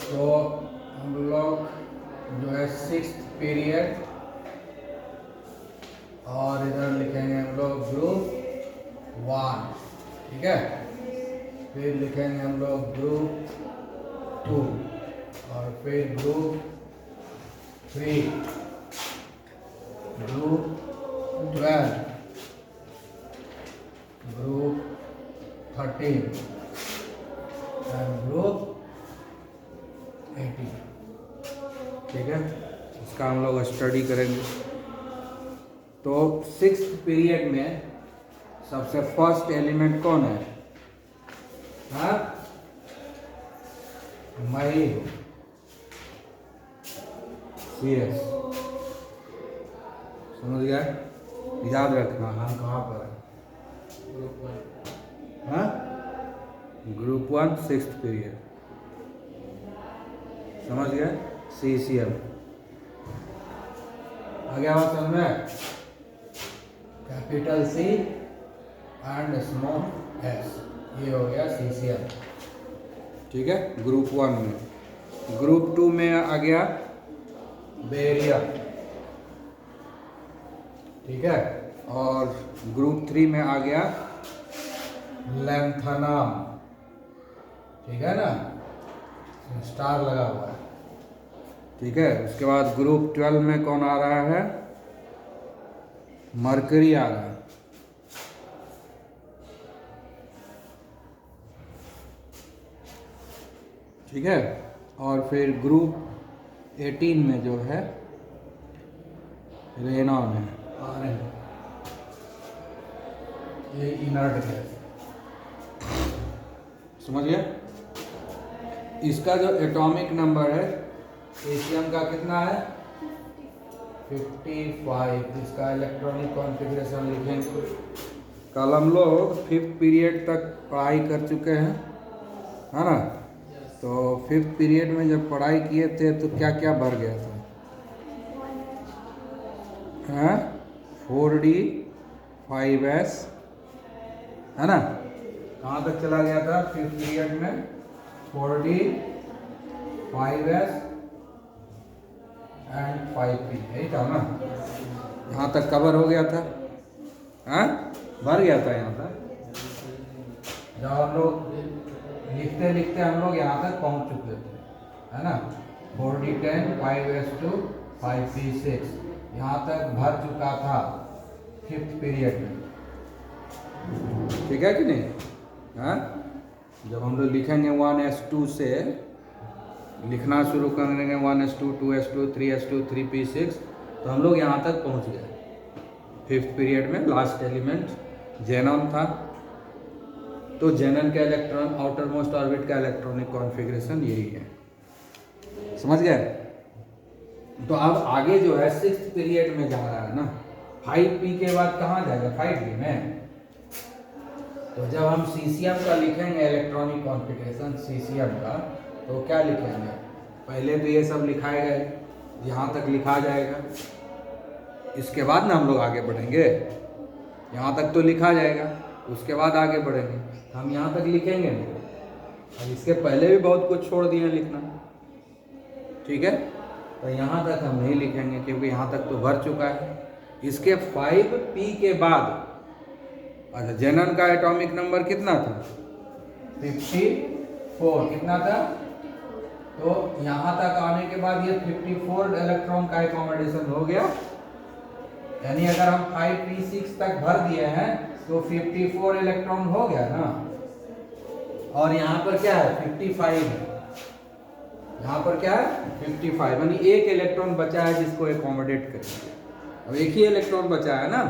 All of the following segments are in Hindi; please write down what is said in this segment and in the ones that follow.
तो हम लोग जो है 6th पीरियड और इधर लिखेंगे हम लोग ग्रुप 1, ठीक है। फिर लिखेंगे हम लोग ग्रुप 2 और फिर group 3, group 12, group 13 and group 18, ठीक है। इसका हम लोग स्टडी करेंगे। तो 6th पीरियड में सबसे फर्स्ट एलिमेंट कौन है? हाँ, मई, CS, समझ गया? याद रखना हम कहाँ पर है। हाँ, ग्रुप 1 6th पीरियड, समझ गया? CCM आ गया बात समझ में? Capital C and small S, ये हो गया CCM, ठीक है। ग्रुप 1 में। ग्रुप 2 में आ गया बेरियम, ठीक है। और ग्रुप 3 में आ गया लैंथनम, ठीक है ना, स्टार लगा हुआ है, ठीक है। उसके बाद ग्रुप 12 में कौन आ रहा है? मरकरी आ रहा है, ठीक है। और फिर ग्रुप 18 में जो है रेनॉन है, ये इनर्ट गैस, समझ गया? इसका जो एटॉमिक नंबर है एशियम का कितना है? 55। इसका इलेक्ट्रॉनिक कॉन्फ़िगरेशन लिखेंगे। कल हम लोग 5th पीरियड तक पढ़ाई कर चुके हैं, है ना। तो 5th पीरियड में जब पढ़ाई किए थे तो क्या क्या भर गया था? हाँ, 4D 5S, है ना। कहाँ तक चला गया था 5th पीरियड में? 4D 5S एंड 5P, यही था ना। यहाँ तक कवर हो गया था, हाँ, भर गया था यहाँ तक। जब हम लोग लिखते लिखते हम लोग यहाँ तक पहुँच चुके थे, है ना। 4D 10 5S2 5P6, यहाँ तक भर चुका था 5th पीरियड में, ठीक है कि नहीं? हाँ, जब हम लोग लिखेंगे 1S2 से लिखना शुरू करेंगे, 1S2 2S2 3S2 3P6, तो हम लोग यहाँ तक पहुँच गए 5th पीरियड में। लास्ट एलिमेंट जेनॉन था, तो जेनन का इलेक्ट्रॉन आउटर मोस्ट ऑर्बिट का इलेक्ट्रॉनिक कॉन्फ़िगरेशन यही है, समझ गए? तो अब आगे जो है 6th पीरियड में जा रहा है ना, 5P के बाद कहाँ जाएगा? 5D में। तो जब हम CCM का लिखेंगे इलेक्ट्रॉनिक कॉन्फ़िगरेशन CCM का, तो क्या लिखेंगे? पहले तो ये सब लिखाएगा, यहाँ तक लिखा जाएगा, इसके बाद ना हम लोग आगे बढ़ेंगे। यहाँ तक तो लिखा जाएगा, उसके बाद आगे बढ़ेंगे। हम यहाँ तक लिखेंगे नहीं, अब इसके पहले भी बहुत कुछ छोड़ दिए लिखना, ठीक है। तो यहाँ तक हम नहीं लिखेंगे क्योंकि यहाँ तक तो भर चुका है। इसके 5P के बाद, अच्छा, जेनन का एटॉमिक नंबर कितना था? 54, कितना था? तो यहाँ तक आने के बाद ये 54 इलेक्ट्रॉन का एकोमोडेशन हो गया, यानी अगर हम 5P6 तक भर दिए हैं तो 54 इलेक्ट्रॉन हो गया ना। और यहाँ पर क्या है? 55 है, यहाँ पर क्या है? 55, यानी एक इलेक्ट्रॉन बचा है जिसको एकोमोडेट करेंगे। अब एक ही इलेक्ट्रॉन बचा है ना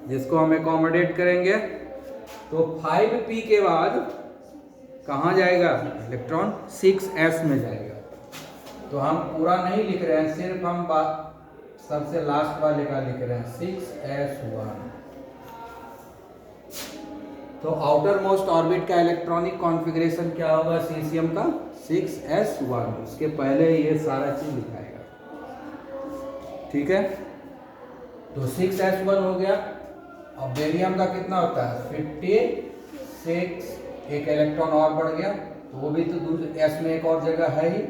जिसको हम एकोमोडेट करेंगे। तो 5P के बाद कहाँ जाएगा इलेक्ट्रॉन? 6S में जाएगा। तो हम पूरा नहीं लिख रहे हैं, सिर्फ हम सबसे लास्ट वाले का लिख रहे हैं, 6S1। तो आउटर मोस्ट ऑर्बिट का इलेक्ट्रॉनिक कॉन्फ़िगरेशन क्या होगा सीसीएम का? 6S1। उसके पहले ये सारा चीज लिखाएगा, ठीक है। तो 6S1 हो गया। अब बेरियम का कितना होता है? 56, एक इलेक्ट्रॉन और बढ़ गया, तो वो भी तो दूसरे एस में एक और जगह है ही,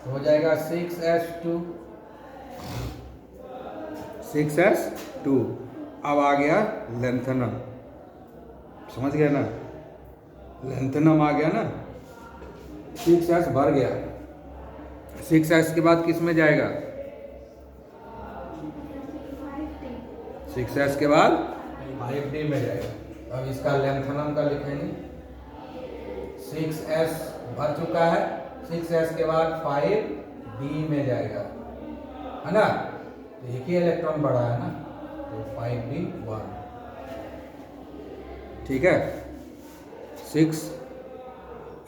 तो हो जाएगा 6s2 6s2। अब आ गया लेंथनम, समझ गया ना, लेंथनम आ गया ना, 6s भर गया। 6s के बाद किस में जाएगा? 6s के बाद 5d में जाएगा। अब इसका लेंथनम का लिखेंगे, 6s भर चुका है, 6s के बाद 5d में जाएगा, है ना, तो एक ही इलेक्ट्रॉन बढ़ा है ना, तो 5d 1, ठीक है। 6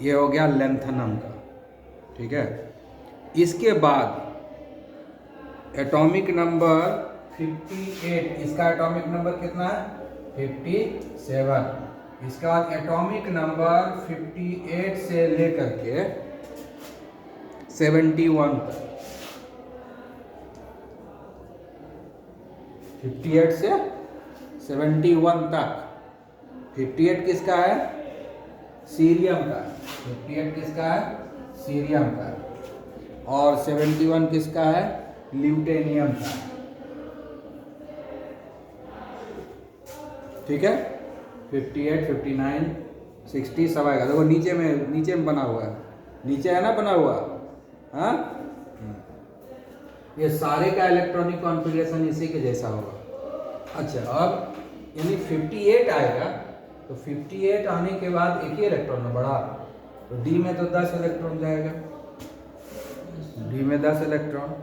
ये हो गया लेंथनम का, ठीक है। इसके बाद एटॉमिक नंबर 58, इसका एटॉमिक नंबर कितना है? 57। इसके बाद एटॉमिक नंबर 58 से लेकर के 71 तक, 58 से 71 तक। 58 किसका है? सीरियम का। 58 किसका है? सीरियम का। और 71 किसका है? ल्यूटेनियम का, ठीक है। 58, 59, 60 सब आएगा। देखो नीचे में बना हुआ है, नीचे है ना बना हुआ, हाँ। ये सारे का इलेक्ट्रॉनिक कॉन्फ़िगरेशन इसी के जैसा होगा। अच्छा, अब यानी 58 आएगा, तो 58 आने के बाद एक ही इलेक्ट्रॉन में बढ़ा, तो डी में तो 10 इलेक्ट्रॉन जाएगा, डी में 10 इलेक्ट्रॉन।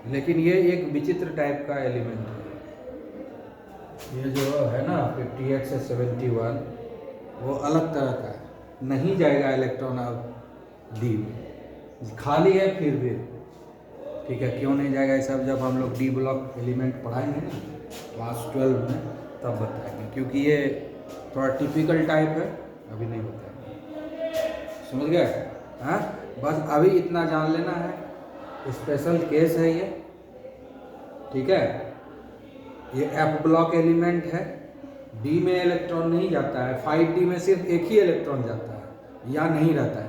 लेकिन ये एक विचित्र टाइप का एलिमेंट है, ये जो है ना 58 से 71, वो अलग तरह का है, नहीं जाएगा इलेक्ट्रॉन अब डी में, खाली है फिर भी, ठीक है। क्यों नहीं जाएगा ये सब जब हम लोग डी ब्लॉक एलिमेंट पढ़ाएंगे ना क्लास 12 में, तब बताएंगे, क्योंकि ये थोड़ा टिपिकल टाइप है, अभी नहीं बताएंगे, समझ गए? हाँ, बस अभी इतना जान लेना है, स्पेशल केस है ये, ठीक है। ये एफ ब्लॉक एलिमेंट है, डी में इलेक्ट्रॉन नहीं जाता है, 5d में सिर्फ एक ही इलेक्ट्रॉन जाता है या नहीं रहता है।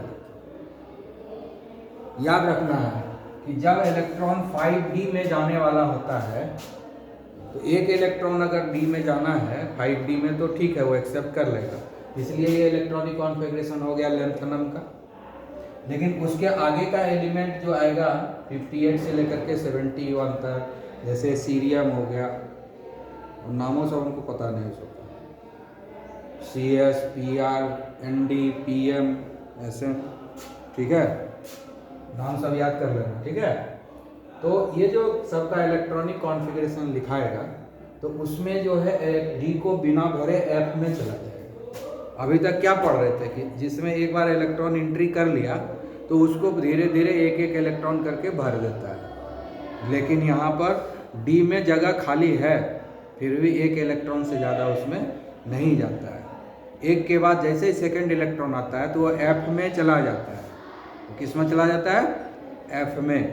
याद रखना है कि जब इलेक्ट्रॉन 5d में जाने वाला होता है, तो एक इलेक्ट्रॉन अगर डी में जाना है 5d में, तो ठीक है, वो एक्सेप्ट कर लेगा, इसलिए ये इलेक्ट्रॉनिक कॉन्फ़िगरेशन हो गया लेंथनम का। लेकिन उसके आगे का एलिमेंट जो आएगा 58 से लेकर के 71 तक, जैसे सीरियम हो गया, नामों से हमको पता नहीं हो सकता, CS, PR, ND, PM, ऐसे, ठीक है, नाम सब याद कर लेना, ठीक है। तो ये जो सबका इलेक्ट्रॉनिक कॉन्फ़िगरेशन लिखाएगा, तो उसमें जो है डी को बिना भरे एफ में चला जाएगा। अभी तक क्या पढ़ रहे थे कि जिसमें एक बार इलेक्ट्रॉन एंट्री कर लिया, तो उसको धीरे धीरे एक एक इलेक्ट्रॉन करके भर देता है। लेकिन यहाँ पर डी में जगह खाली है, फिर भी एक इलेक्ट्रॉन से ज़्यादा उसमें नहीं जाता है। एक के बाद जैसे ही सेकेंड इलेक्ट्रॉन आता है, तो वो एफ में चला जाता है। तो किस में चला जाता है? एफ में।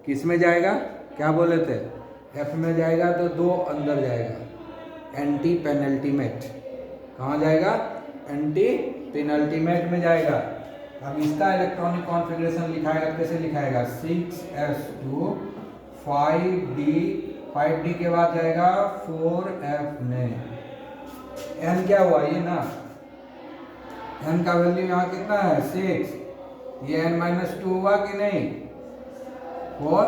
किस में जाएगा? क्या बोले थे? एफ में जाएगा तो दो अंदर जाएगा, एंटी पेनल्टीमेट। कहाँ जाएगा? एंटी पेनल्टीमेट में जाएगा। अब इसका इलेक्ट्रॉनिक कॉन्फ़िगरेशन लिखाएगा, कैसे लिखाएगा? 6s2 5d के बाद जाएगा 4f में। n क्या हुआ ये ना, n का वैल्यू यहाँ कितना है? 6। ये n-2 हुआ कि नहीं? 4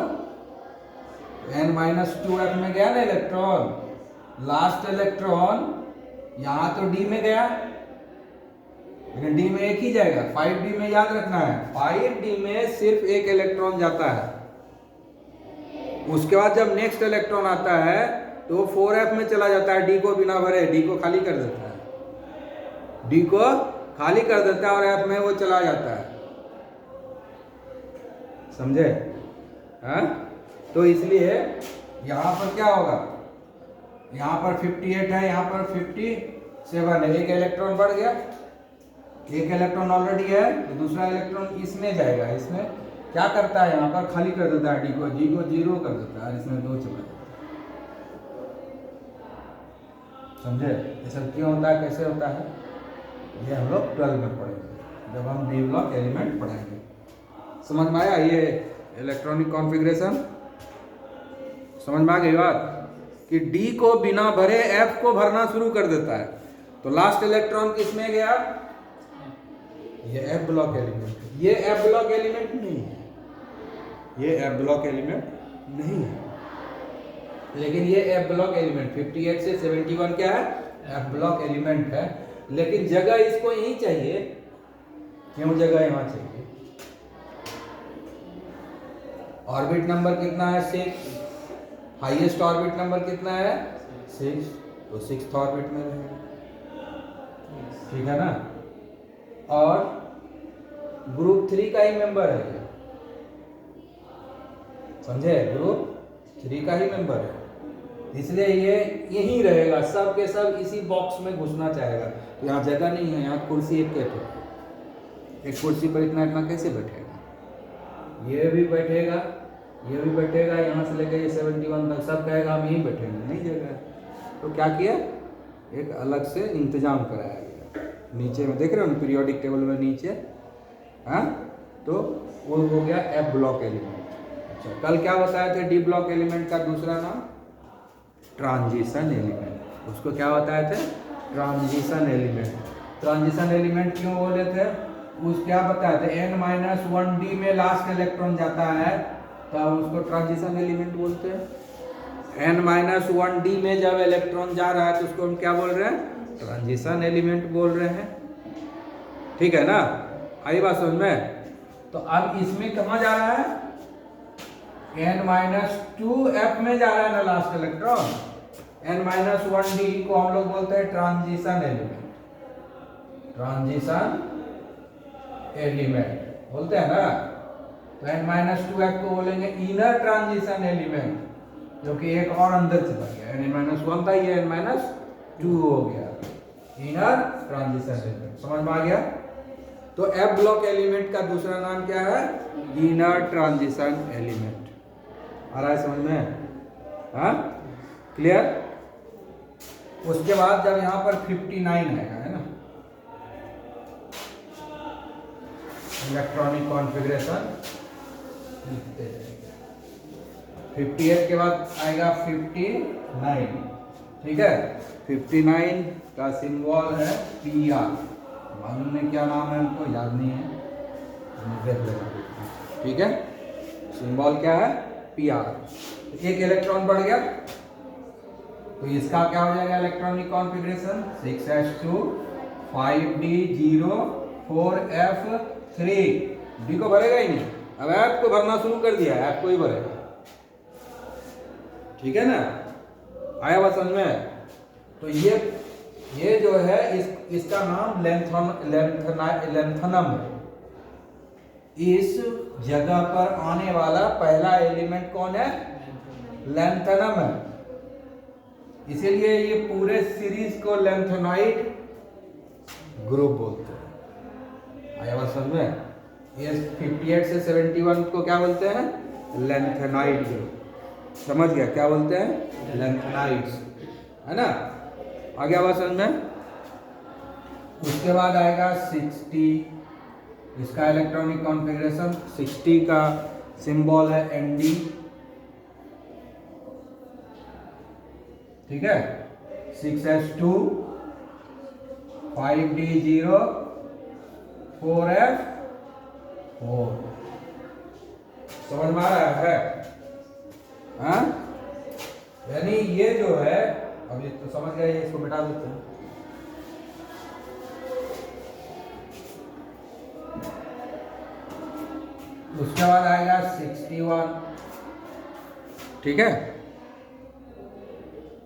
n-2f में गया ना इलेक्ट्रॉन। लास्ट इलेक्ट्रॉन यहाँ तो d में गया, लेकिन d में एक ही जाएगा। 5d में याद रखना है, 5d में सिर्फ एक इलेक्ट्रॉन जाता है। उसके बाद जब नेक्स्ट इलेक्ट्रॉन आता है, तो 4f में चला जाता है, d को बिना भरे, d को खाली कर देता है, d को खाली कर देता है और f में वो चला जाता है। समझे? हाँ, तो इसलिए यहाँ पर क्या होगा? यहाँ पर 58 है, यहाँ पर 57 है, एक इलेक्ट्रॉन बढ़ गया, एक इलेक्ट्रॉन ऑलरेडी है, तो दूसरा इलेक्ट्रॉन इसमें जाएगा। इसमें क्या करता है? यहाँ पर खाली कर देता है, डी को 0 कर देता है, इसमें 2 चला जाता है। समझे? ये सब क्यों होता है, कैसे होता है, ये हम लोग 12 में पढ़ेंगे, जब हम डी ब्लॉक एलिमेंट पढ़ेंगे। समझ में आया ये इलेक्ट्रॉनिक कॉन्फ़िगरेशन? समझ में आ गई बात कि डी को बिना भरे एफ को भरना शुरू कर देता है। तो लास्ट इलेक्ट्रॉन किस में गया? ये एफ ब्लॉक एलिमेंट। ये एफ ब्लॉक एलिमेंट नहीं है, ये एफ ब्लॉक एलिमेंट नहीं है, लेकिन ये एफ ब्लॉक एलिमेंट 58 से 71 क्या है? एफ ब्लॉक एलिमेंट है। लेकिन जगह इसको यही चाहिए। क्यों जगह यहां चाहिए? ऑर्बिट नंबर कितना है? 6। हाईएस्ट ऑर्बिट नंबर कितना है? 6। तो 6th ऑर्बिट में रहेगा, ठीक है ना? और ग्रुप 3 का ही मेंबर है ये, समझे? ग्रुप 3 का ही मेंबर है, इसलिए ये यहीं रहेगा। सब के सब इसी बॉक्स में घुसना चाहेगा। तो यहाँ जगह नहीं है, यहाँ कुर्सी एक के तो एक कुर्सी पर इतना इतना कैसे बैठेगा? ये भी बैठेगा, ये भी बैठेगा, यहाँ से लेकर ये 71 तक सब कहेगा हम यहीं बैठेंगे, नहीं जगह है। तो क्या किया? एक अलग से इंतजाम कराया गया। नीचे में देख रहे हो ना, पीरियोडिक टेबल में नीचे, हाँ? तो वो हो गया एफ ब्लॉक एलिमेंट। अच्छा, कल क्या बताए थे? डी ब्लॉक एलिमेंट का दूसरा नाम ट्रांजिशन एलिमेंट। उसको क्या बताए थे? Transition element. ट्रांजिशन एलिमेंट क्यों बोले थे? उस क्या बताए थे? n-1d में लास्ट इलेक्ट्रॉन जाता है तो उसको ट्रांजिशन एलिमेंट बोलते हैं। n-1d में जब इलेक्ट्रॉन जा रहा है तो उसको हम क्या बोल रहे हैं? ट्रांजिशन एलिमेंट बोल रहे हैं, ठीक है ना? आई बात समझ में? तो अब इसमें कहाँ जा रहा है? n-2f में जा रहा है ना लास्ट इलेक्ट्रॉन। n-1d को हम लोग बोलते हैं ट्रांजिशन एलिमेंट। ट्रांजिशन एलिमेंट बोलते हैं ना। तो n-2f को बोलेंगे इनर ट्रांजिशन एलिमेंट, जो कि एक और अंदर चला गया। n-1 था, ये n-2 हो गया, इनर ट्रांजिशन एलिमेंट। समझ में आ गया? तो एफ ब्लॉक एलिमेंट का दूसरा नाम क्या है? Inner transition element. आ रहा है समझ में? हाँ, क्लियर? उसके बाद जब यहां पर 59 आएगा, है ना, इलेक्ट्रॉनिक कॉन्फ़िगरेशन लिखते जाएंगे। 58 के बाद आएगा 59, ठीक है? 59 का सिंबल है PR। मालूम नहीं क्या नाम है, हमको याद नहीं है, देख लेना, ठीक है? सिंबल क्या है? PR। एक इलेक्ट्रॉन बढ़ गया तो इसका क्या हो जाएगा electronic configuration? 6s2 5d0 4f3। D को भरेगा ही नहीं, अब एफ को भरना शुरू कर दिया है, एफ को ही भरेगा, ठीक है ना? आया बात समझ में? तो ये जो है इसका नाम लेंथनम है। इस जगह पर आने वाला पहला एलिमेंट कौन है? लेंथनम है। इसीलिए ये पूरे सीरीज को लेंथेनाइड ग्रुप बोलते हैं। आया बात समझ में? ये 58 से 71 को क्या बोलते हैं? Lanthanide group. समझ गया? क्या बोलते हैं? लेंथेनाइड्स, है ना? आ गया बात समझ में? उसके बाद आएगा 60। इसका इलेक्ट्रॉनिक कॉन्फ़िगरेशन 60 का सिंबल है Nd, ठीक है? 6s2 5d0 4f4। समझ में आ रहा है? हाँ, यानी ये जो है, अब ये तो समझ गए, इसको मिटा देते हैं। उसके बाद आएगा 61, ठीक है?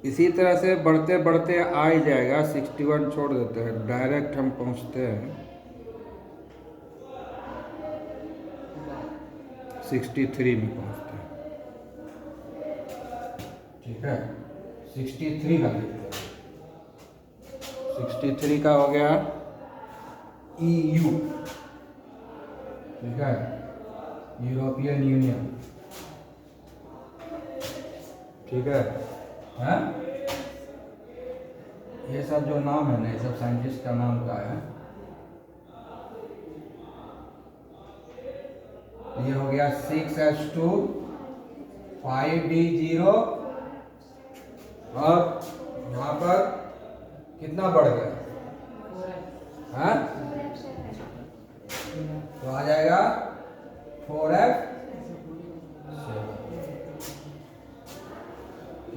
इसी तरह से बढ़ते बढ़ते आ ही जाएगा। 61 छोड़ देते हैं, डायरेक्ट हम पहुंचते हैं 63 में पहुंचते हैं, ठीक है? 63 का लिखते हैं। 63 का हो गया EU, ठीक है? यूरोपियन यूनियन, ठीक है? हाँ? ये सब जो नाम है ना, ये सब साइंटिस्ट का नाम का है। ये हो गया 6s2 5d0 और यहाँ पर कितना बढ़ गया, हाँ तो आ जाएगा 4f।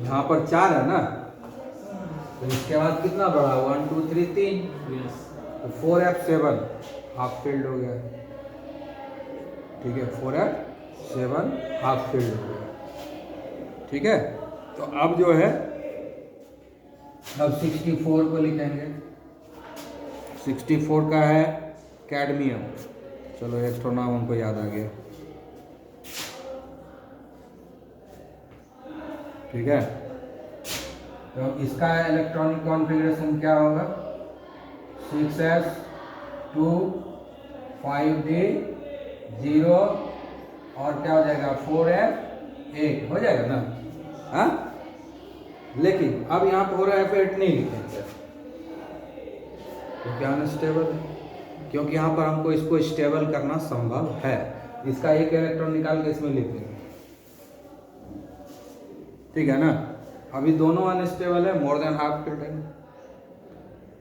यहाँ पर 4 है ना, तो इसके बाद कितना बढ़ा, 1 2 3 3, तो 4f7 हाफ फील्ड हो गया। ठीक है, 4f7 हाफ फील्ड हो गया। ठीक है, तो अब जो है अब 64 को लिखेंगे। 64 का है कैडमियम। चलो एक तो नाम उनको याद आ गया। ठीक है, तो इसका इलेक्ट्रॉनिक कॉन्फ़िगरेशन क्या होगा, 6s2 5d0 और क्या हो जाएगा 4f8 हो जाएगा ना, हाँ। लेकिन अब यहाँ 4f8 नहीं लिखेंगे क्योंकि अनस्टेबल है, क्योंकि यहाँ पर हमको इसको स्टेबल करना संभव है। इसका एक इलेक्ट्रॉन निकाल के इसमें लिख देंगे। ठीक है ना, अभी दोनों अनस्टेबल है, मोर देन हाफ फील्ड है,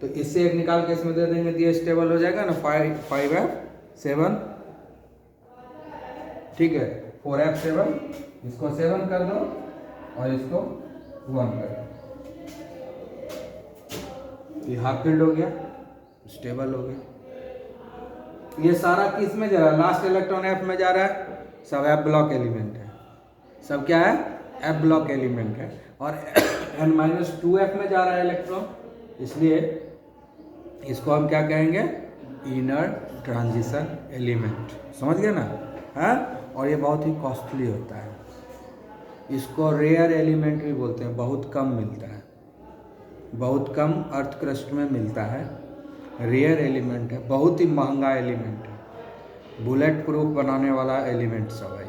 तो इससे एक निकाल के इसमें दे देंगे तो ये स्टेबल हो जाएगा ना 5f7। ठीक है, 4f7 इसको 7 कर दो और इसको 1 कर दो, ये हाफ फील्ड हो गया, स्टेबल हो गया। ये सारा किस में जा रहा है, लास्ट इलेक्ट्रॉन f में जा रहा है, सब f ब्लॉक एलिमेंट है, सब क्या है f ब्लॉक एलिमेंट है। और n-2f में जा रहा है इलेक्ट्रॉन, इसलिए इसको हम क्या कहेंगे, इनर ट्रांजिशन एलिमेंट। समझ गए ना, हाँ। और ये बहुत ही कॉस्टली होता है, इसको रेयर एलिमेंट भी बोलते हैं, बहुत कम मिलता है, बहुत कम अर्थ क्रस्ट में मिलता है, रेयर एलिमेंट है, बहुत ही महंगा एलिमेंट है, बुलेट प्रूफ बनाने वाला एलिमेंट सब है ये।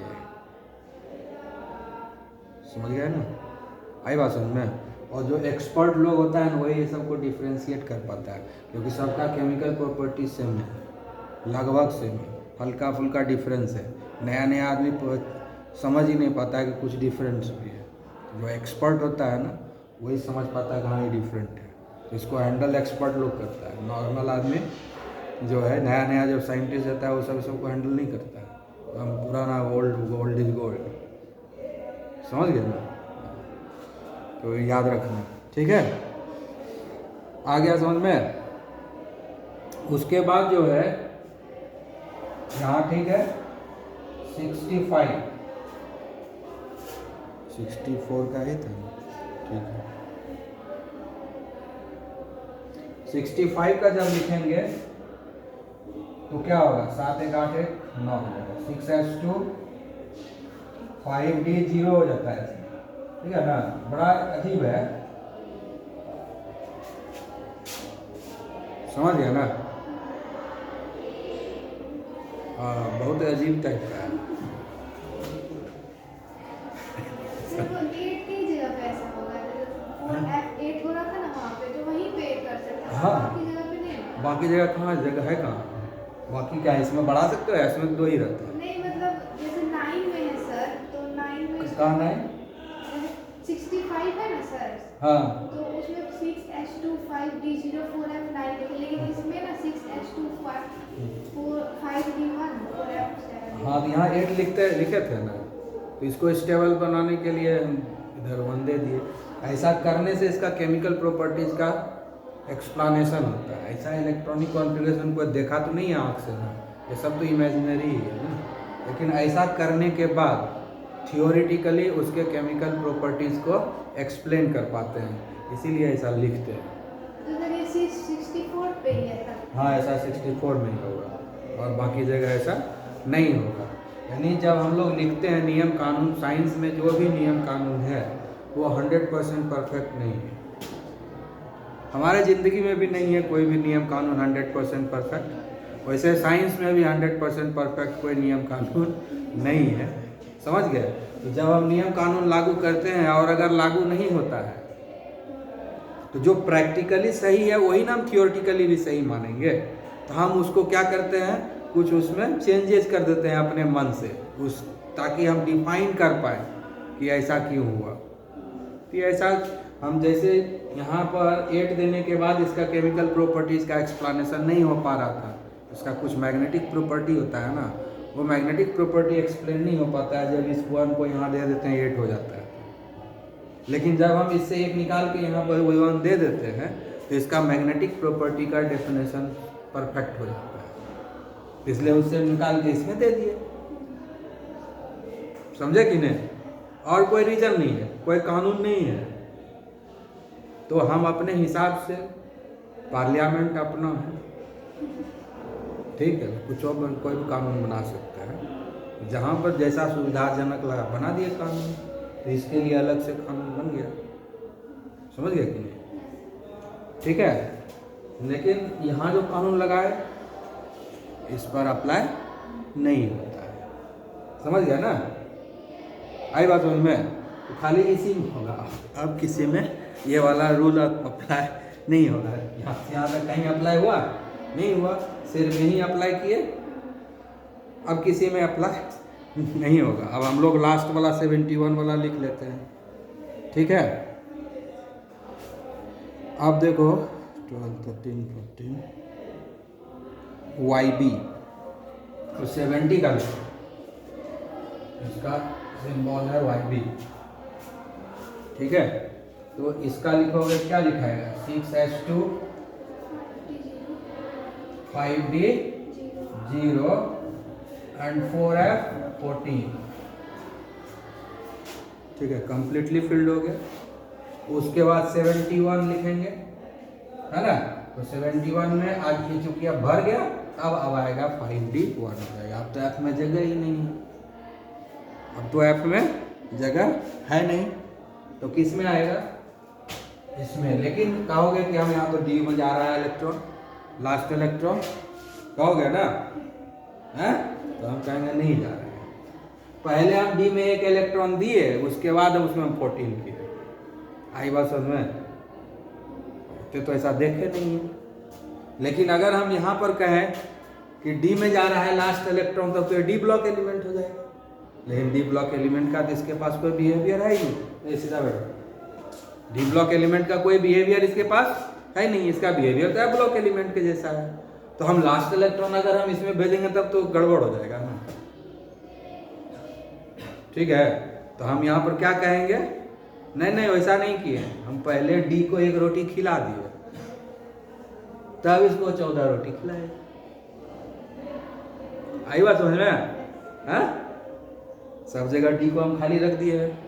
समझ गए ना, आई बात समझ में। और जो एक्सपर्ट लोग होता है ना, वही ये सबको डिफ्रेंशिएट कर पाता है, क्योंकि सबका केमिकल प्रॉपर्टी सेम है, लगभग सेम है, हल्का फुल्का डिफरेंस है। नया नया आदमी समझ ही नहीं पाता है कि कुछ डिफरेंस भी है। जो एक्सपर्ट होता है ना, वही समझ पाता है कहाँ ये डिफरेंट है, तो इसको हैंडल एक्सपर्ट लोग करता है। नॉर्मल आदमी जो है, नया नया जब साइंटिस्ट रहता है, वो सबको हैंडल नहीं करता है। तो हम पुराना गोल्ड इज गोल्ड, समझ गए ना, तो याद रखना। ठीक है, आ गया समझ में। उसके बाद जो है यहाँ, ठीक है, 64 का ही था, ठीक है। 65 का जब लिखेंगे तो क्या होगा, 7 1 8 1 9 हो जाएगा, 6s2 5d0 हो जाता है। ठीक है ना, बड़ा अजीब है, समझ गया ना, हाँ बहुत अजीब टाइप का है। हाँ, बाकी जगह कहाँ, जगह है कहाँ, बाकी क्या है, इसमें बढ़ा सकते हो, इसमें 2 ही रहता है। नहीं मतलब जैसे 9 में है सर, तो 9 में कहाँ 9, 65 है ना सर, हाँ, तो उसमें 6s2 5d0 4f9 लिखे, लेकिन इसमें ना 6s2 5d1 4f7। हाँ, तो यहाँ 8 लिखे थे ना, तो इसको स्टेबल बनाने के लिए हम इधर 1 दे दिए। ऐसा करने से इसका केमिकल प्रॉपर्टीज का एक्सप्लेनेशन होता है। ऐसा इलेक्ट्रॉनिक कॉन्फ़िगरेशन को देखा तो नहीं है आँख से ना, ये सब तो इमेजिनरी ही है ना, लेकिन ऐसा करने के बाद थियोरिटिकली उसके केमिकल प्रॉपर्टीज़ को एक्सप्लेन कर पाते हैं, इसीलिए ऐसा लिखते हैं। तो सर ये 64 पे ही है सर? हाँ, ऐसा 64 में ही होगा और बाकी जगह ऐसा नहीं होगा। यानी जब हम लोग लिखते हैं नियम कानून, साइंस में जो भी नियम कानून है वो 100% परफेक्ट नहीं है। हमारे ज़िंदगी में भी नहीं है कोई भी नियम कानून 100% परफेक्ट, वैसे साइंस में भी 100% परफेक्ट कोई नियम कानून नहीं है। समझ गए। तो जब हम नियम कानून लागू करते हैं और अगर लागू नहीं होता है तो जो प्रैक्टिकली सही है वही ना हम थियोरेटिकली भी सही मानेंगे। तो हम उसको क्या करते हैं, कुछ उसमें चेंजेस कर देते हैं अपने मन से, उस ताकि हम डिफाइन कर पाए कि ऐसा क्यों हुआ। कि ऐसा हम जैसे यहाँ पर 8 देने के बाद इसका केमिकल प्रॉपर्टीज़ का एक्सप्लेनेशन नहीं हो पा रहा था, इसका कुछ मैग्नेटिक प्रॉपर्टी होता है ना, वो मैग्नेटिक प्रॉपर्टी एक्सप्लेन नहीं हो पाता है। जब इस 1 को यहाँ दे देते हैं 8 हो जाता है, लेकिन जब हम इससे 1 निकाल के यहाँ पर 1 दे देते हैं तो इसका मैग्नेटिक प्रॉपर्टी का डेफिनेशन परफेक्ट हो जाता है, इसलिए उससे निकाल के इसमें दे दिए। समझे कि नहीं? और कोई रीजन नहीं है, कोई कानून नहीं है। तो हम अपने हिसाब से, पार्लियामेंट अपना है, ठीक है, कुछ और कोई भी कानून बना सकता है, जहाँ पर जैसा सुविधाजनक लगा बना दिए कानून, तो इसके लिए अलग से कानून बन गया। समझ गए कि नहीं? ठीक है, लेकिन यहाँ जो कानून लगाए इस पर अप्लाई नहीं होता है। समझ गया ना? आई बात समझ में? तो खाली इसी में होगा, अब किसी में ये वाला रूल अप्लाई नहीं होगा। यहाँ से यहाँ तक कहीं अप्लाई हुआ नहीं हुआ, सिर्फ यहीं अप्लाई किए, अब किसी में अप्लाई नहीं होगा। अब हम लोग लास्ट वाला 71 वाला लिख लेते हैं, ठीक है? अब देखो 12, 13, 14 YB तो 70 का लिखो, इसका सिंबल है YB, ठीक है? तो इसका लिखोगे, क्या लिखाएगा? 6s2 5d 0 एंड 4f 14, ठीक है, कंप्लीटली फिल्ड हो गया। उसके बाद 71 लिखेंगे, है ना? तो 71 में आज ये चूंकि अब भर गया, अब आएगा 5d 1 हो जाएगा। अब तो f में जगह ही नहीं है, अब तो f में जगह है नहीं, तो किस में आएगा? इसमें। लेकिन कहोगे कि हम यहाँ तो d में जा रहा है इलेक्ट्रॉन, लास्ट इलेक्ट्रॉन, कहोगे ना? हैं? तो हम कहेंगे नहीं जा रहे हैं, पहले हम d में 1 इलेक्ट्रॉन दिए, उसके बाद हम उसमें 14 किए। आई बात समझ में? तो ऐसा देखे नहीं है। लेकिन अगर हम यहाँ पर कहें कि d में जा रहा है लास्ट इलेक्ट्रॉन, तब तो ये d ब्लॉक एलिमेंट हो जाएगा। लेकिन d ब्लॉक एलिमेंट का तो इसके पास कोई बिहेवियर है ही नहीं, सीधा बैठो, डी ब्लॉक एलिमेंट का कोई बिहेवियर इसके पास है नहीं, इसका बिहेवियर तो एफ ब्लॉक एलिमेंट के जैसा है। तो हम लास्ट इलेक्ट्रॉन अगर हम इसमें भेजेंगे तब तो गड़बड़ हो जाएगा ना, ठीक है? तो हम यहाँ पर क्या कहेंगे? नहीं वैसा नहीं किए, हम पहले डी को 1 रोटी खिला दिए, तब इसको 14 रोटी खिलाए। आई बात समझ में? हाँ, सब जगह डी को हम खाली रख दिए हैं,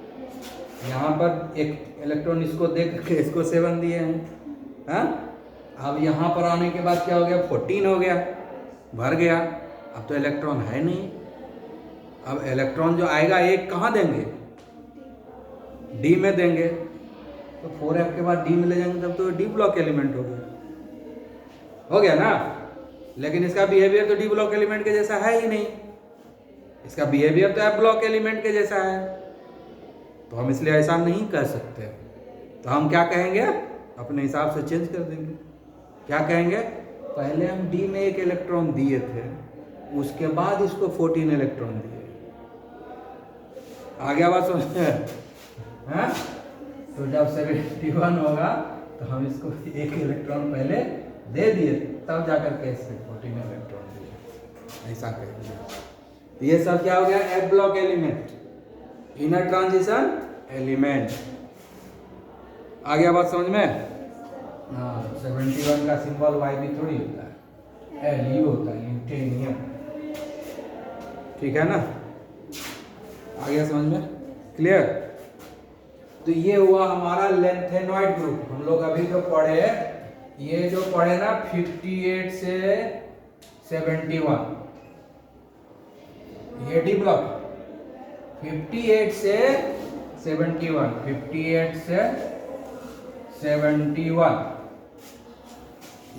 यहाँ पर 1 इलेक्ट्रॉन इसको दे करके इसको 7 दिए हैं। हाँ, अब यहाँ पर आने के बाद क्या हो गया? 14 हो गया, भर गया। अब तो इलेक्ट्रॉन है नहीं, अब इलेक्ट्रॉन जो आएगा 1 कहाँ देंगे? डी में देंगे, तो 4f के बाद डी में ले जाएंगे, तब तो डी ब्लॉक एलिमेंट हो गया ना? लेकिन इसका बिहेवियर तो डी ब्लॉक एलिमेंट के जैसा है ही नहीं, इसका बिहेवियर तो एफ ब्लॉक एलिमेंट के जैसा है, तो हम इसलिए ऐसा नहीं कर सकते। तो हम क्या कहेंगे? अपने हिसाब से चेंज कर देंगे। क्या कहेंगे? पहले हम डी में 1 इलेक्ट्रॉन दिए थे, उसके बाद इसको 14 इलेक्ट्रॉन दिए। आ गया बात समझ में? हाँ, तो जब 71 होगा तो हम इसको 1 इलेक्ट्रॉन पहले दे दिए, तब जाकर के इससे 14 इलेक्ट्रॉन दिए, ऐसा कहेंगे। तो ये सब क्या हो गया? F block element, inner transition element. आ गया बात समझ में? हाँ, 71 का सिंबल YB थोड़ी होता है, LU होता है, ल्यूटेनियम, ठीक है ना? आ गया समझ में? क्लियर? तो ये हुआ हमारा लेंथेनॉइड ग्रुप। हम लोग अभी जो पढ़े, ये जो पढ़े ना 58 से 71, ये डी ब्लॉक 58 से 71, 58 से 71,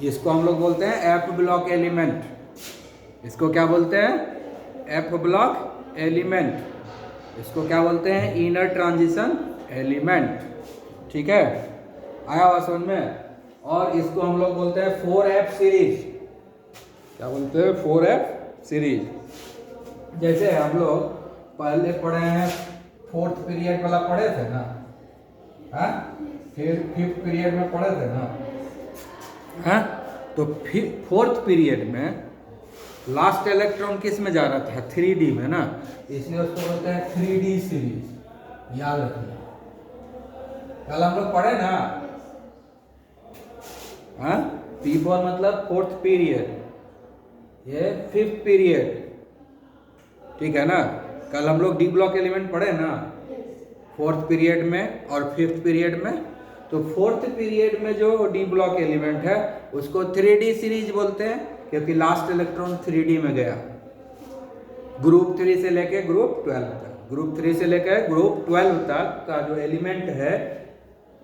इसको हम लोग बोलते हैं एफ ब्लॉक एलिमेंट। इसको क्या बोलते हैं? F block element. इसको क्या बोलते हैं? इनर ट्रांजिशन एलिमेंट, ठीक है? आया हुआ समझ में? और इसको हम लोग बोलते हैं 4F सीरीज। क्या बोलते हैं? 4F series. जैसे हम लोग पहले पढ़े हैं, फोर्थ पीरियड वाला पढ़े थे ना, हाँ, फिर फिफ्थ पीरियड में पढ़े थे ना, हाँ, तो फिर फोर्थ पीरियड में लास्ट इलेक्ट्रॉन किस में जा रहा था, 3D में ना, इसलिए उसको बोलते हैं 3D सीरीज। याद रखिए, कल हम लोग पढ़े ना, हाँ, P4 मतलब फोर्थ पीरियड, ये फिफ्थ पीरियड, ठीक है ना। कल हम लोग डी ब्लॉक एलिमेंट पढ़े ना, फोर्थ पीरियड में और फिफ्थ पीरियड में। तो फोर्थ पीरियड में जो डी ब्लॉक एलिमेंट है उसको 3D सीरीज बोलते हैं, क्योंकि लास्ट इलेक्ट्रॉन 3D में गया। ग्रुप 3 से लेके ग्रुप 12 तक, ग्रुप 3 से लेके ग्रुप 12 तक का जो एलिमेंट है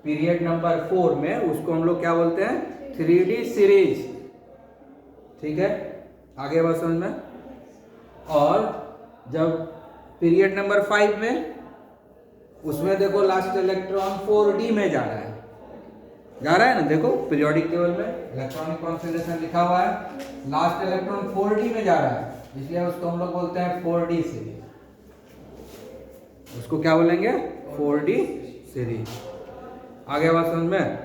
पीरियड नंबर 4 में, उसको हम लोग क्या बोलते हैं, 3D सीरीज। ठीक है, आगे बात समझ में। और जब पीरियड नंबर 5 में, उसमें देखो लास्ट इलेक्ट्रॉन 4D में जा रहा है ना, देखो पीरियोडिक टेबल में इलेक्ट्रॉनिक कॉन्फ़िगरेशन लिखा हुआ है, लास्ट इलेक्ट्रॉन 4D में जा रहा है, इसलिए उसको हम लोग बोलते हैं 4D सीरीज। उसको क्या बोलेंगे, 4D सीरीज। आगे बात समझ में,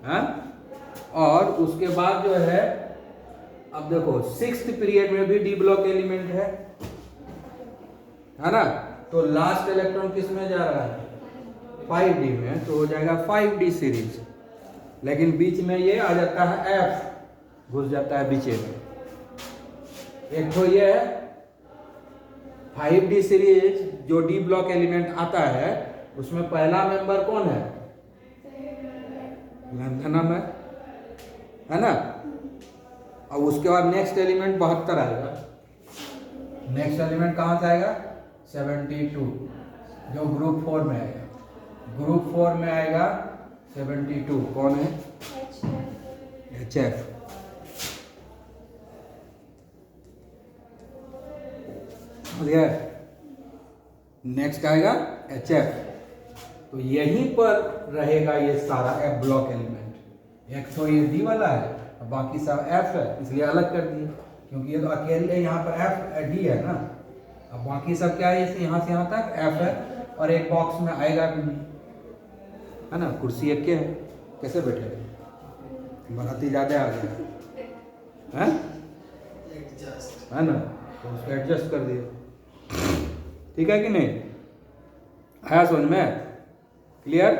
हाँ। और उसके बाद जो है, अब देखो सिक्स्थ पीरियड में भी डी ब्लॉक एलिमेंट है ना, तो लास्ट इलेक्ट्रॉन किस में जा रहा है, 5D में, तो हो जाएगा 5D सीरीज। लेकिन बीच में ये आ जाता है F, घुस जाता है बीच में। एक तो ये 5D सीरीज जो डी ब्लॉक एलिमेंट आता है, उसमें पहला मेंबर कौन है, लैंथनम है ना। और उसके बाद नेक्स्ट एलिमेंट 72 आएगा। नेक्स्ट एलिमेंट कहाँ से आएगा, 72, जो ग्रुप 4 में आएगा। ग्रुप 4 में आएगा 72, कौन है, HF। नेक्स्ट आएगा HF। तो यहीं पर रहेगा ये सारा F ब्लॉक एलिमेंट। एक तो ये D वाला है, बाकी सब F है, इसलिए अलग कर दिए, क्योंकि ये तो अकेले यहाँ पर F D है ना। अब बाकी सब क्या है, इसे यहाँ से यहाँ तक F है, और एक बॉक्स में आएगा भी नहीं, है ना। कुर्सी एक के है, कैसे बैठे, बराती ज़्यादा आ गया है ना, तो उसको एडजस्ट कर दिए। ठीक है कि नहीं, आया समझ में, क्लियर।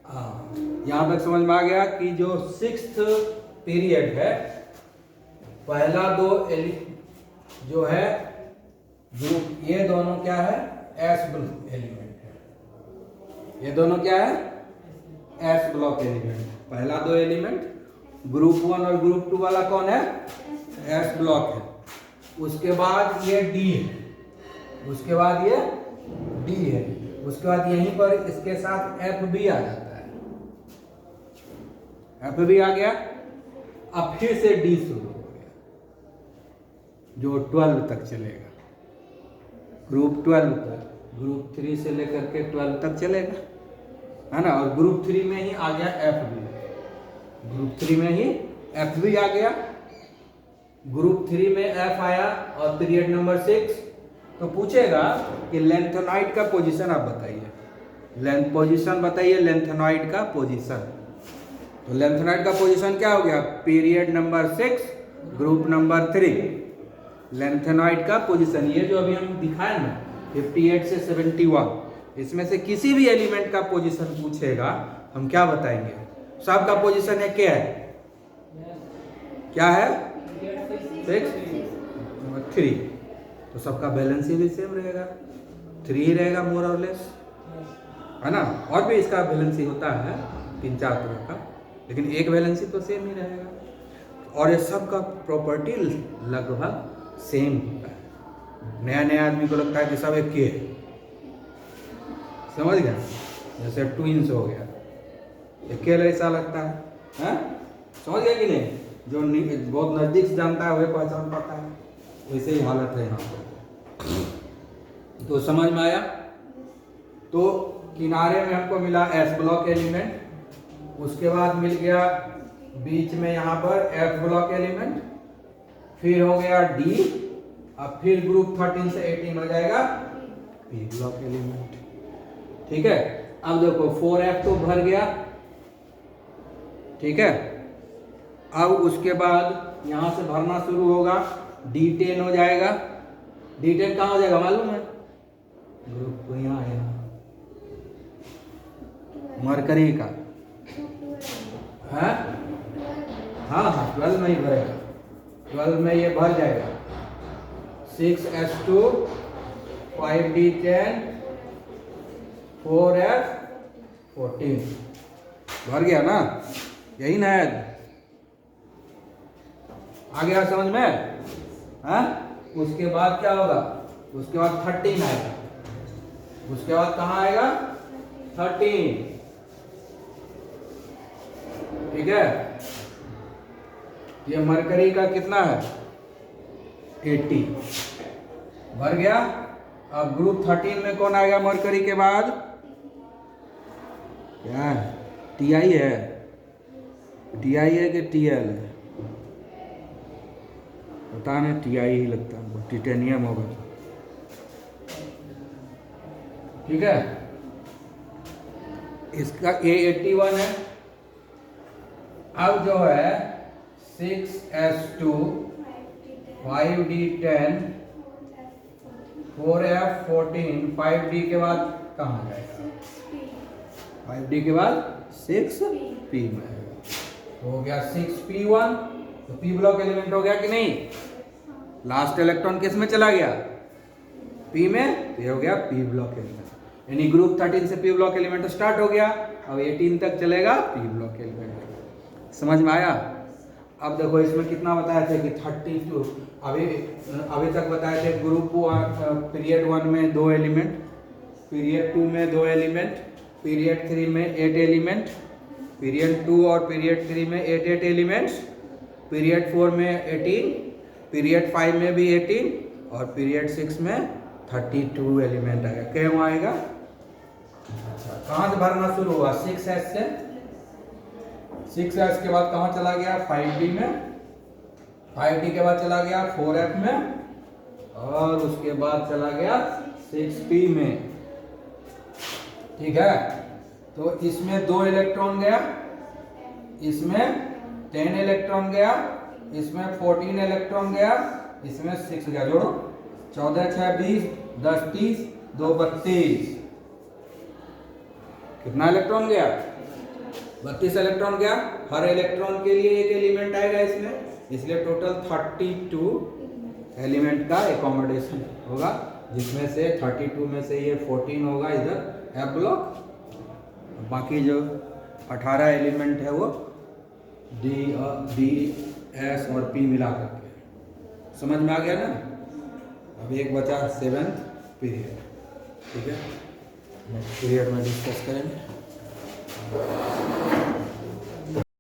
हाँ, यहाँ तक समझ में आ गया कि जो सिक्स्थ पीरियड है, पहला दो जो है ग्रुप, ये दोनों क्या है, एस ब्लॉक एलिमेंट है। ये दोनों क्या है, एस ब्लॉक एलिमेंट। पहला दो एलिमेंट ग्रुप 1 और ग्रुप 2 वाला कौन है, एस ब्लॉक है। उसके बाद ये डी है, उसके बाद ये डी है, उसके बाद यहीं पर इसके साथ एफ भी आ जाता है, एफ भी आ गया। अब फिर से डी शुरू हो गया, जो 12 तक चलेगा, ग्रुप 12 तक, ग्रुप 3 से लेकर के 12 तक चलेगा, है ना। और ग्रुप 3 में ही आ गया एफ भी, ग्रुप 3 में ही एफ भी आ गया। ग्रुप 3 में एफ आया और पीरियड नंबर 6, तो पूछेगा कि लेंथेनॉइड का पोजीशन आप बताइए, लेंथ पोजीशन बताइए, लेंथेनॉइड का पोजीशन। तो लेंथेनॉइड का पोजीशन क्या हो गया, period number 6 group number 3, lanthanoid का पोजीशन। ये जो अभी हम दिखाए ना 58 से 71, इसमें से किसी भी एलिमेंट का पोजीशन पूछेगा, हम क्या बताएंगे, सबका पोजीशन है क्या है, क्या है, 6 3, तो सबका बैलेंस भी सेम रहेगा, 3 ही रहेगा मोर और लेस, है ना। और भी इसका बैलेंस होता है 3-4 तरह का, लेकिन एक बैलेंस तो सेम ही रहेगा। और ये सब का प्रॉपर्टी लगभग सेम होता है। नया नया आदमी को लगता है कि सब एक ही है, समझ गया, जैसे ट्विंस हो गया, अकेला ऐसा लगता है, समझ गया कि नहीं। जो बहुत नज़दीक से जानता है वही पहचान पाता है, वैसे ही हालत है यहाँ पर। तो समझ में आया। तो किनारे में हमको मिला एस ब्लॉक एलिमेंट, उसके बाद मिल गया बीच में यहाँ पर एफ ब्लॉक एलिमेंट, फिर हो गया डी, अब फिर ग्रुप 13 से 18 हो जाएगा पी ब्लॉक एलिमेंट। ठीक है, अब देखो 4f तो भर गया, ठीक है। अब उसके बाद यहां से भरना शुरू होगा, D10 हो जाएगा। D10 कहाँ हो जाएगा मालूम है? ग्रुप को यहाँ आया मरकरी का है, हाँ हाँ 12 में ही भरेगा, 12 में ये भर जाएगा। 6s2 5d10 4f14 भर गया ना, यही ना है, आ गया समझ में? हाँ, उसके बाद क्या होगा? उसके बाद 13 आएगा, उसके बाद कहाँ आएगा? 13, ठीक है। ये मरकरी का कितना है? 80 भर गया। अब ग्रुप 13 में कौन आएगा मरकरी के बाद? क्या है? टीआई है, टीआई है कि टीएल है? पता नहीं, टीआई ही लगता है, टिटेनियम होगा, ठीक है। इसका A81 है। अब जो है 6s2 5d10 4f14 5d के बाद कहाँ जाएगा? 5d के बाद 6p में आएगा, हो गया 6p1। तो p ब्लॉक एलिमेंट हो गया कि नहीं? लास्ट इलेक्ट्रॉन किस में चला गया? p में, तो ये हो गया p ब्लॉक एलिमेंट। यानी ग्रुप 13 से p ब्लॉक एलिमेंट स्टार्ट हो गया, अब 18 तक चलेगा p ब्लॉक एलिमेंट। समझ में आया? अब देखो इसमें कितना बताया थे कि 32, अभी तक बताए थे ग्रुप पीरियड 1 में 2 एलिमेंट, पीरियड 2 में 2 एलिमेंट, पीरियड 3 में 8 एलिमेंट, पीरियड 2 और पीरियड 3 में 8 एलिमेंट्स, पीरियड 4 में 18, पीरियड 5 में भी 18 और पीरियड 6 में 32 एलिमेंट आएगा। क्यों आएगा? अच्छा, कहाँ से भरना शुरू हुआ? 6s से। 6s के बाद कहाँ चला गया? 5d में। 5d के बाद चला गया 4f में और उसके बाद चला गया 6p में, ठीक है। तो इसमें 2 इलेक्ट्रॉन गया, इसमें 10 इलेक्ट्रॉन गया, इसमें 14 इलेक्ट्रॉन गया, इसमें 6 गया। जोड़ो, 14 6 20 10 30 2 32, कितना इलेक्ट्रॉन गया? 32 इलेक्ट्रॉन गया। हर इलेक्ट्रॉन के लिए एक एलिमेंट आएगा इसमें, इसलिए टोटल 32 एलिमेंट का एकोमोडेशन होगा, जिसमें से 32 में से ये 14 होगा इधर एफ ब्लॉक, बाकी जो 18 एलिमेंट है वो डी एस और पी मिला करके। समझ में आ गया ना? अब एक बचा 7th पीरियड, ठीक है, नेक्स्ट पीरियड में डिस्कस करेंगे।